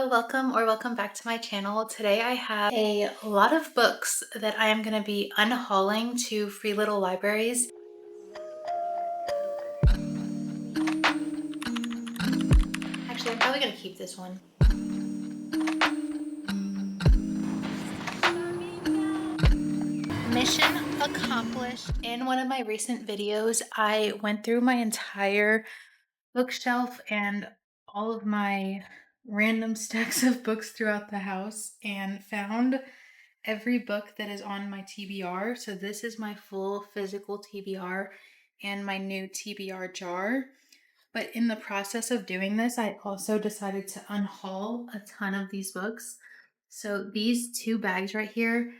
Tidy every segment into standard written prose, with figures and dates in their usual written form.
Hello, welcome back to my channel. Today I have a lot of books that I am going to be unhauling to free little libraries. Actually, I'm probably going to keep this one. Mission accomplished. In one of my recent videos, I went through my entire bookshelf and all of my random stacks of books throughout the house and found every book that is on my TBR. So this is my full physical TBR and my new TBR jar. But in the process of doing this, I also decided to unhaul a ton of these books. So these two bags right here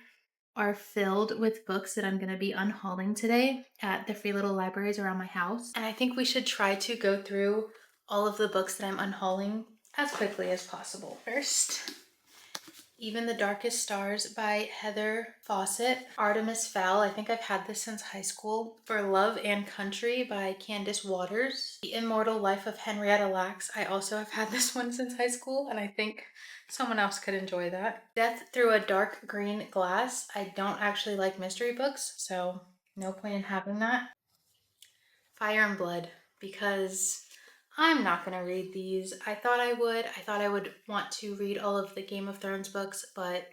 are filled with books that I'm going to be unhauling today at the free little libraries around my house. And I think we should try to go through all of the books that I'm unhauling as quickly as possible. First, Even the Darkest Stars by Heather Fawcett. Artemis Fowl, I think I've had this since high school. For Love and Country by Candace Waters. The Immortal Life of Henrietta Lacks. I also have had this one since high school, and I think someone else could enjoy that. Death Through a Dark Green Glass. I don't actually like mystery books, so no point in having that. Fire and Blood, because I'm not going to read these. I thought I would want to read all of the Game of Thrones books, but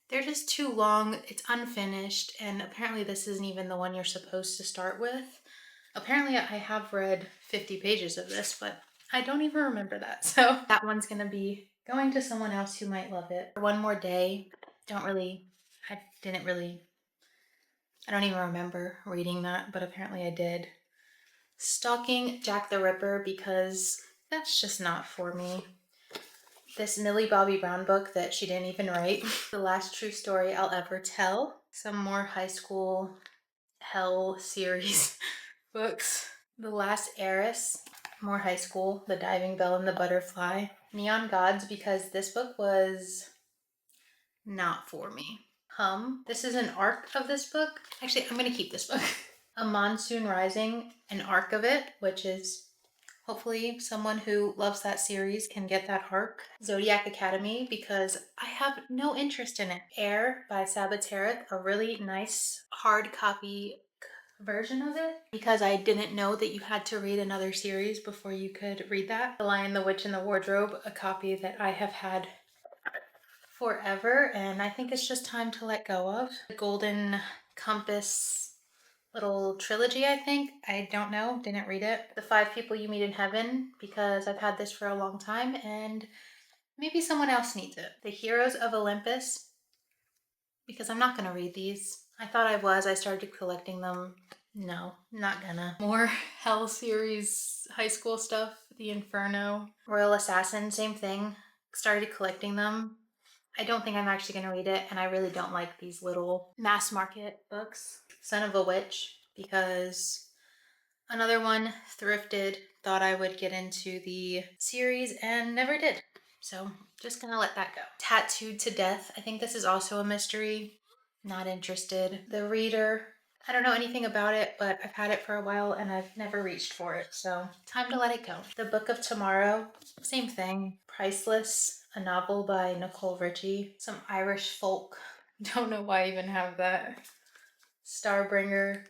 they're just too long. It's unfinished, and apparently this isn't even the one you're supposed to start with. Apparently I have read 50 pages of this, but I don't even remember that. So that one's going to be going to someone else who might love it. One More Day. I don't even remember reading that, but apparently I did. Stalking Jack the Ripper, because that's just not for me. This Millie Bobby Brown book that she didn't even write. The Last True Story I'll Ever Tell. Some more high school hell series books. The Last Heiress. More high school. The Diving Bell and the Butterfly. Neon Gods, because this book was not for me. This is an arc of this book. Actually, I'm going to keep this book. A Monsoon Rising, an arc of it, which is hopefully someone who loves that series can get that arc. Zodiac Academy, because I have no interest in it. Air by Sabatereth, a really nice hard copy version of it, because I didn't know that you had to read another series before you could read that. The Lion, the Witch, and the Wardrobe, a copy that I have had forever, and I think it's just time to let go of. The Golden Compass little trilogy, I think. I don't know, didn't read it. The Five People You Meet in Heaven, because I've had this for a long time and maybe someone else needs it. The Heroes of Olympus, because I'm not gonna read these. I thought I was, I started collecting them. No, not gonna. More Hell series, high school stuff. The Inferno. Royal Assassin, same thing. Started collecting them. I don't think I'm actually going to read it, and I really don't like these little mass market books. Son of a Witch, because another one, thrifted, thought I would get into the series and never did. So just gonna let that go. Tattooed to Death, I think this is also a mystery. Not interested. The Reader, I don't know anything about it, but I've had it for a while and I've never reached for it, so time to let it go. The Book of Tomorrow, same thing. Priceless, a novel by Nicole Richie. Some Irish folk, don't know why I even have that. Starbringer.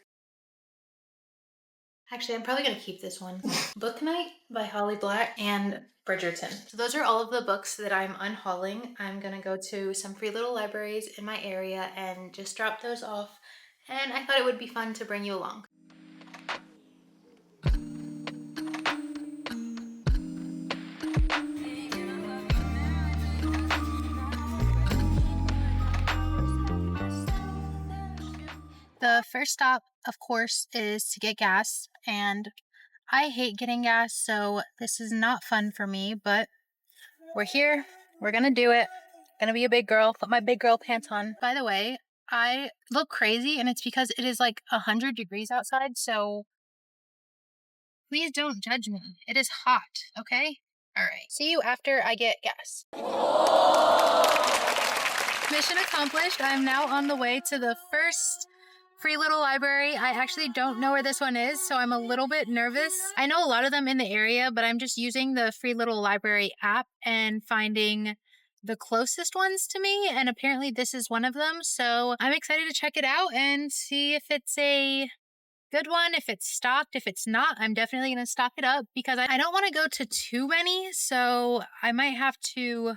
Actually, I'm probably going to keep this one. Book Night by Holly Black and Bridgerton. So those are all of the books that I'm unhauling. I'm going to go to some free little libraries in my area and just drop those off. And I thought it would be fun to bring you along. The first stop, of course, is to get gas, and I hate getting gas, so this is not fun for me, but we're here. We're gonna do it. Gonna be a big girl. Put my big girl pants on. By the way, I look crazy, and it's because it is like 100 degrees outside, so please don't judge me. It is hot, okay? All right. See you after I get gas. Mission accomplished. I'm now on the way to the first Free Little Library. I actually don't know where this one is, so I'm a little bit nervous. I know a lot of them in the area, but I'm just using the Free Little Library app and finding the closest ones to me, and apparently this is one of them, so I'm excited to check it out and see if it's a good one, if it's stocked. If it's not, I'm definitely going to stock it up because I don't want to go to too many, so I might have to,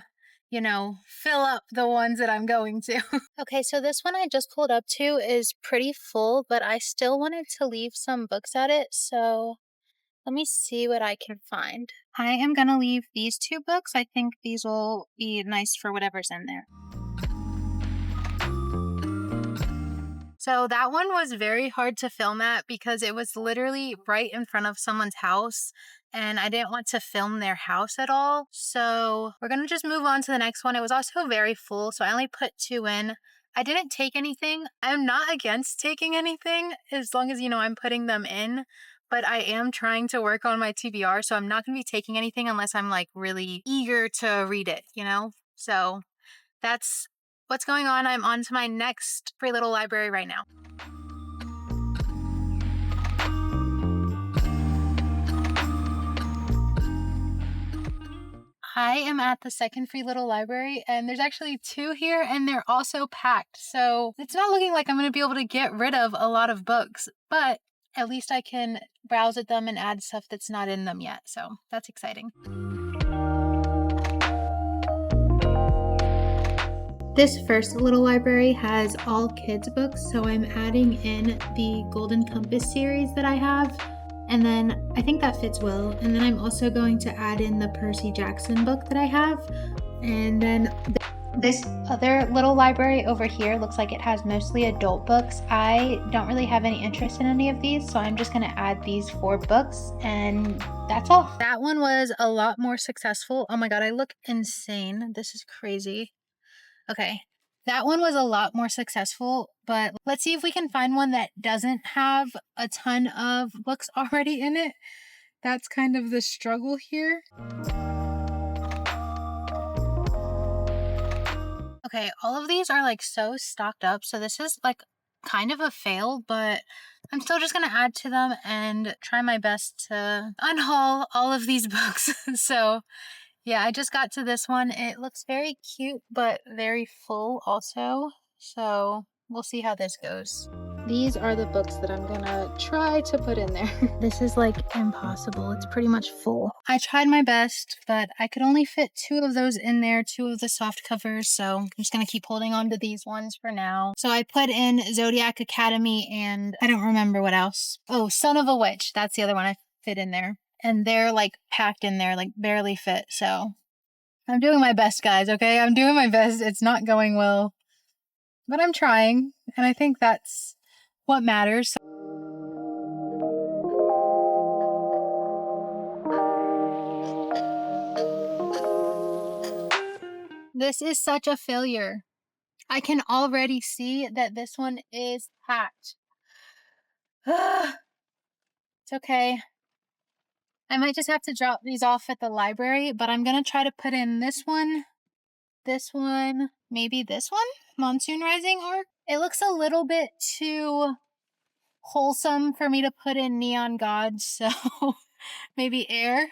fill up the ones that I'm going to. Okay, so this one I just pulled up to is pretty full, but I still wanted to leave some books at it, so let me see what I can find. I am going to leave these 2 books. I think these will be nice for whatever's in there. So that one was very hard to film at because it was literally right in front of someone's house and I didn't want to film their house at all. So we're going to just move on to the next one. It was also very full, so I only put 2 in. I didn't take anything. I'm not against taking anything as long as, I'm putting them in. But I am trying to work on my TBR, so I'm not going to be taking anything unless I'm like really eager to read it, So that's what's going on. I'm on to my next Free Little Library right now. I am at the second Free Little Library, and there's actually 2 here, and they're also packed. So it's not looking like I'm going to be able to get rid of a lot of books, but at least I can browse at them and add stuff that's not in them yet. So that's exciting. This first little library has all kids books, so I'm adding in the Golden Compass series that I have, and then I think that fits well. And then I'm also going to add in the Percy Jackson book that I have, and then this other little library over here looks like it has mostly adult books. I don't really have any interest in any of these, so I'm just going to add these 4 books, and that's all. That one was a lot more successful. Oh my god, I look insane. This is crazy. Okay, that one was a lot more successful, but let's see if we can find one that doesn't have a ton of books already in it. That's kind of the struggle here. Okay, all of these are like so stocked up, so this is like kind of a fail, but I'm still just gonna add to them and try my best to unhaul all of these books. So yeah, I just got to this one. It looks very cute, but very full also. So we'll see how this goes. These are the books that I'm gonna try to put in there. This is like impossible. It's pretty much full. I tried my best, but I could only fit 2 of those in there, 2 of the soft covers. So I'm just gonna keep holding on to these ones for now. So I put in Zodiac Academy and I don't remember what else. Oh, Son of a Witch. That's the other one I fit in there. And they're like packed in there, like barely fit. So I'm doing my best, guys, okay? I'm doing my best. It's not going well, but I'm trying. And I think that's what matters. This is such a failure. I can already see that this one is packed. It's okay. I might just have to drop these off at the library, but I'm going to try to put in this one, maybe this one? Monsoon Rising Arc? It looks a little bit too wholesome for me to put in Neon Gods, so maybe Air.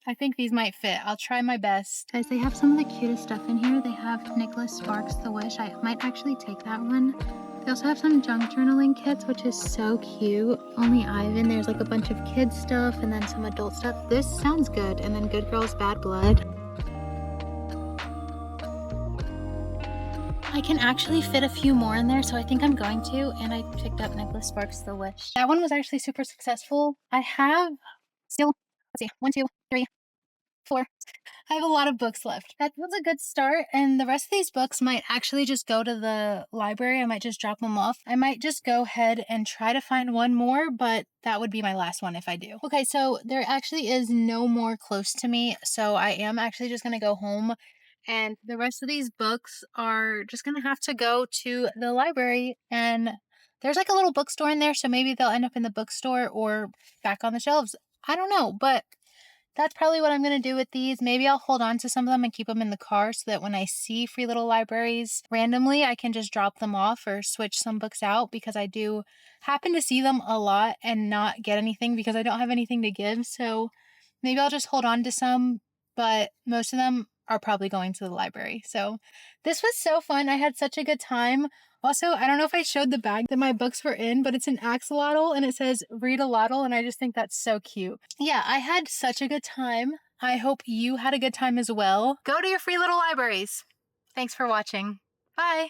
I think these might fit. I'll try my best. Guys, they have some of the cutest stuff in here. They have Nicholas Sparks' The Wish. I might actually take that one. They also have some junk journaling kits, which is so cute. Only Ivan. There's like a bunch of kids stuff and then some adult stuff. This sounds good. And then Good Girls, Bad Blood. I can actually fit a few more in there, so I think I'm going to. And I picked up Nicholas Sparks' The Wish. That one was actually super successful. I have still, let's see, 1, 2, 3, 4. I have a lot of books left. That was a good start, and the rest of these books might actually just go to the library. I might just drop them off. I might just go ahead and try to find one more, but that would be my last one if I do. Okay, so there actually is no more close to me, so I am actually just going to go home, and the rest of these books are just going to have to go to the library, and there's like a little bookstore in there, so maybe they'll end up in the bookstore or back on the shelves. I don't know, but that's probably what I'm going to do with these. Maybe I'll hold on to some of them and keep them in the car so that when I see free little libraries randomly, I can just drop them off or switch some books out, because I do happen to see them a lot and not get anything because I don't have anything to give. So maybe I'll just hold on to some, but most of them are probably going to the library. So this was so fun. I had such a good time. Also, I don't know if I showed the bag that my books were in, but it's an axolotl and it says read a lotl, and I just think that's so cute. Yeah, I had such a good time. I hope you had a good time as well. Go to your free little libraries. Thanks for watching. Bye.